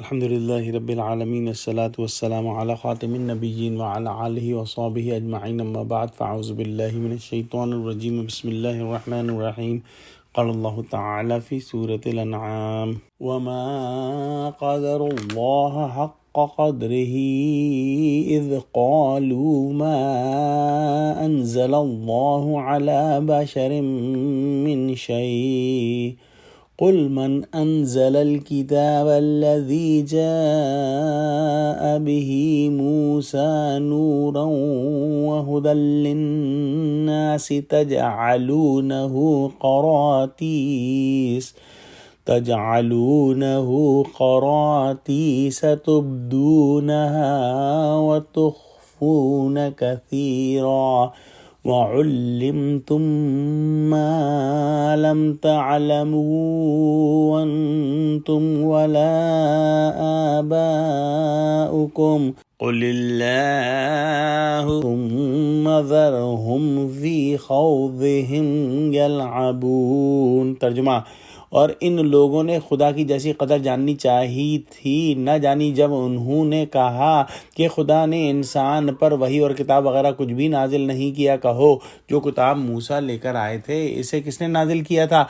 الحمد لله رب العالمين الصلاة والسلام على خاتم النبيين وعلى آله وصحبه أجمعين أما بعد فأعوذ بالله من الشيطان الرجيم بسم الله الرحمن الرحيم قال الله تعالى في سورة الأنعام وما قدر الله حق قدره إذ قالوا ما أنزل الله على بشر من شيء قل من أنزل الكتاب الذي جاء به موسى نورا وهدى للناس تجعلونه قراتيس تبدونها وتخفون كثيرا وعلمتم ما لم تعلموا أنتم ولا آباؤكم قل الله ثم ذرهم في خوضهم يلعبون۔ ترجمہ: اور ان لوگوں نے خدا کی جیسی قدر جاننی چاہی تھی نہ جانی جب انہوں نے کہا کہ خدا نے انسان پر وحی اور کتاب وغیرہ کچھ بھی نازل نہیں کیا۔ کہو، جو کتاب موسیٰ لے کر آئے تھے اسے کس نے نازل کیا تھا؟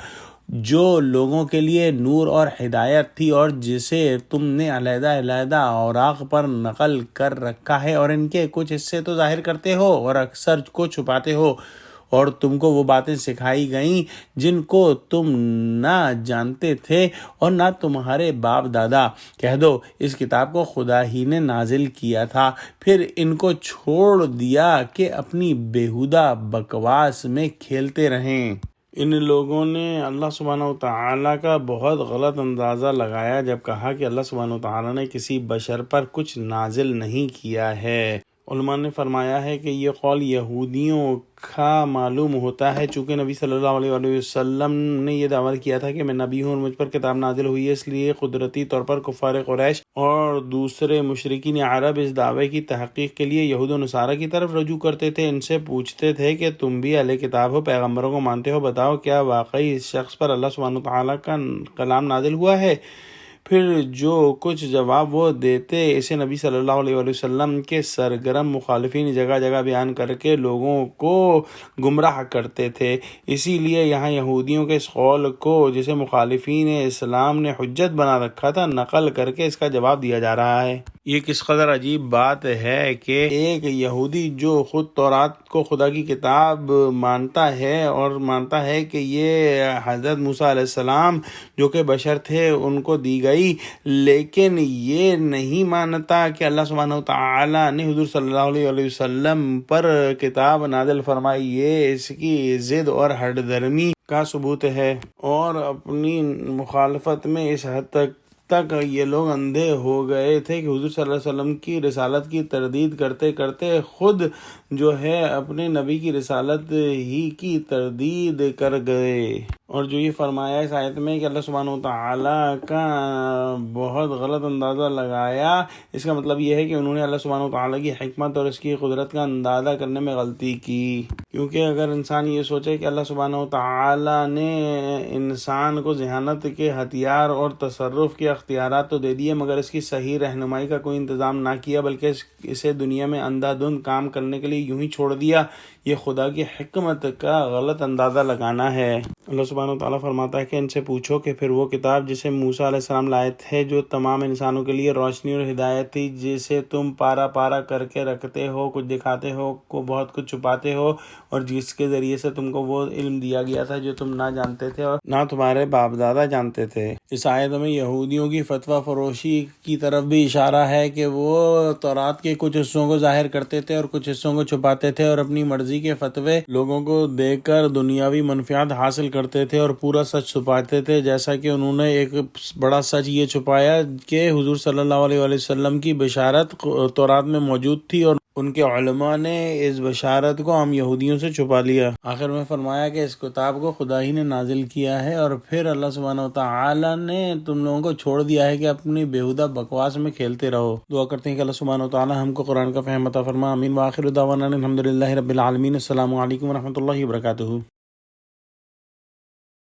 جو لوگوں کے لیے نور اور ہدایت تھی، اور جسے تم نے علیحدہ علیحدہ اوراق پر نقل کر رکھا ہے، اور ان کے کچھ حصے تو ظاہر کرتے ہو اور اکثر کو چھپاتے ہو، اور تم کو وہ باتیں سکھائی گئیں جن کو تم نہ جانتے تھے اور نہ تمہارے باپ دادا۔ کہہ دو، اس کتاب کو خدا ہی نے نازل کیا تھا، پھر ان کو چھوڑ دیا کہ اپنی بیہودہ بکواس میں کھیلتے رہیں۔ ان لوگوں نے اللہ سبحانہ وتعالیٰ کا بہت غلط اندازہ لگایا جب کہا کہ اللہ سبحانہ وتعالیٰ نے کسی بشر پر کچھ نازل نہیں کیا ہے۔ علماء نے فرمایا ہے کہ یہ قول یہودیوں کا معلوم ہوتا ہے، چونکہ نبی صلی اللہ علیہ وآلہ وسلم نے یہ دعویٰ کیا تھا کہ میں نبی ہوں اور مجھ پر کتاب نازل ہوئی ہے، اس لیے قدرتی طور پر کفار قریش اور دوسرے مشرکین عرب اس دعوے کی تحقیق کے لیے یہود و نصارہ کی طرف رجوع کرتے تھے۔ ان سے پوچھتے تھے کہ تم بھی اہل کتاب ہو، پیغمبروں کو مانتے ہو، بتاؤ کیا واقعی اس شخص پر اللہ سبحانہ وتعالیٰ کا کلام نازل ہوا ہے؟ پھر جو کچھ جواب وہ دیتے اسے نبی صلی اللہ علیہ وآلہ وسلم کے سرگرم مخالفین جگہ جگہ بیان کر کے لوگوں کو گمراہ کرتے تھے۔ اسی لیے یہاں یہودیوں کے اس قول کو، جسے مخالفین اسلام نے حجت بنا رکھا تھا، نقل کر کے اس کا جواب دیا جا رہا ہے۔ یہ کس قدر عجیب بات ہے کہ ایک یہودی جو خود تورات کو خدا کی کتاب مانتا ہے اور مانتا ہے کہ یہ حضرت موسیٰ علیہ السلام جو کہ بشر تھے ان کو دی گئی، لیکن یہ نہیں مانتا کہ اللہ سبحانہ وتعالیٰ نے حضور صلی اللہ علیہ وآلہ وسلم پر کتاب نازل فرمائی، یہ اس کی ضد اور ہٹ درمی کا ثبوت ہے۔ اور اپنی مخالفت میں اس حد تک یہ لوگ اندھے ہو گئے تھے کہ حضور صلی اللہ علیہ وسلم کی رسالت کی تردید کرتے کرتے خود جو ہے اپنے نبی کی رسالت ہی کی تردید کر گئے۔ اور جو یہ فرمایا اس آیت میں کہ اللہ سبحانہ وتعالیٰ کا بہت غلط اندازہ لگایا، اس کا مطلب یہ ہے کہ انہوں نے اللہ سبحانہ وتعالیٰ کی حکمت اور اس کی قدرت کا اندازہ کرنے میں غلطی کی۔ کیونکہ اگر انسان یہ سوچے کہ اللہ سبحانہ وتعالیٰ نے انسان کو ذہانت کے ہتھیار اور تصرف کے اختیارات تو دے دیے، مگر اس کی صحیح رہنمائی کا کوئی انتظام نہ کیا، بلکہ اسے دنیا میں اندھا دھند کام کرنے کے لیے یوں ہی چھوڑ دیا، یہ خدا کی حکمت کا غلط اندازہ لگانا ہے۔ اللہ سبحانہ وتعالیٰ فرماتا ہے کہ ان سے پوچھو کہ پھر وہ کتاب جسے موسیٰ علیہ السلام لائے تھے، جو تمام انسانوں کے لیے روشنی اور ہدایت تھی، جسے تم پارا پارا کر کے رکھتے ہو، کچھ دکھاتے ہو، بہت کچھ چھپاتے ہو، اور جس کے ذریعے سے تم کو وہ علم دیا گیا تھا جو تم نہ جانتے تھے اور نہ تمہارے باپ دادا جانتے تھے۔ اس آیت میں یہودیوں کی فتویٰ فروشی کی طرف بھی اشارہ ہے کہ وہ تورات کے کچھ حصوں کو ظاہر کرتے تھے اور کچھ حصوں کو چھپاتے تھے، اور اپنی مرضی کے فتوے لوگوں کو دے کر دنیاوی منفعت حاصل کرتے تھے اور پورا سچ چھپاتے تھے، جیسا کہ انہوں نے ایک بڑا سچ یہ چھپایا کہ حضور صلی اللہ علیہ وآلہ وسلم کی بشارت تورات میں موجود تھی، اور ان کے علماء نے اس بشارت کو ہم یہودیوں سے چھپا لیا۔ آخر میں فرمایا کہ اس کتاب کو خدا ہی نے نازل کیا ہے، اور پھر اللہ سبحانہ وتعالی نے تم لوگوں کو چھوڑ دیا ہے کہ اپنی بیہودہ بکواس میں کھیلتے رہو۔ دعا کرتے ہیں کہ اللہ سبحانہ وتعالی ہم کو قرآن کا فہم عطا فرما۔ آمین۔ وآخر دعوانا الحمد للہ رب العالمین۔ السلام علیکم ورحمۃ اللہ وبرکاتہ۔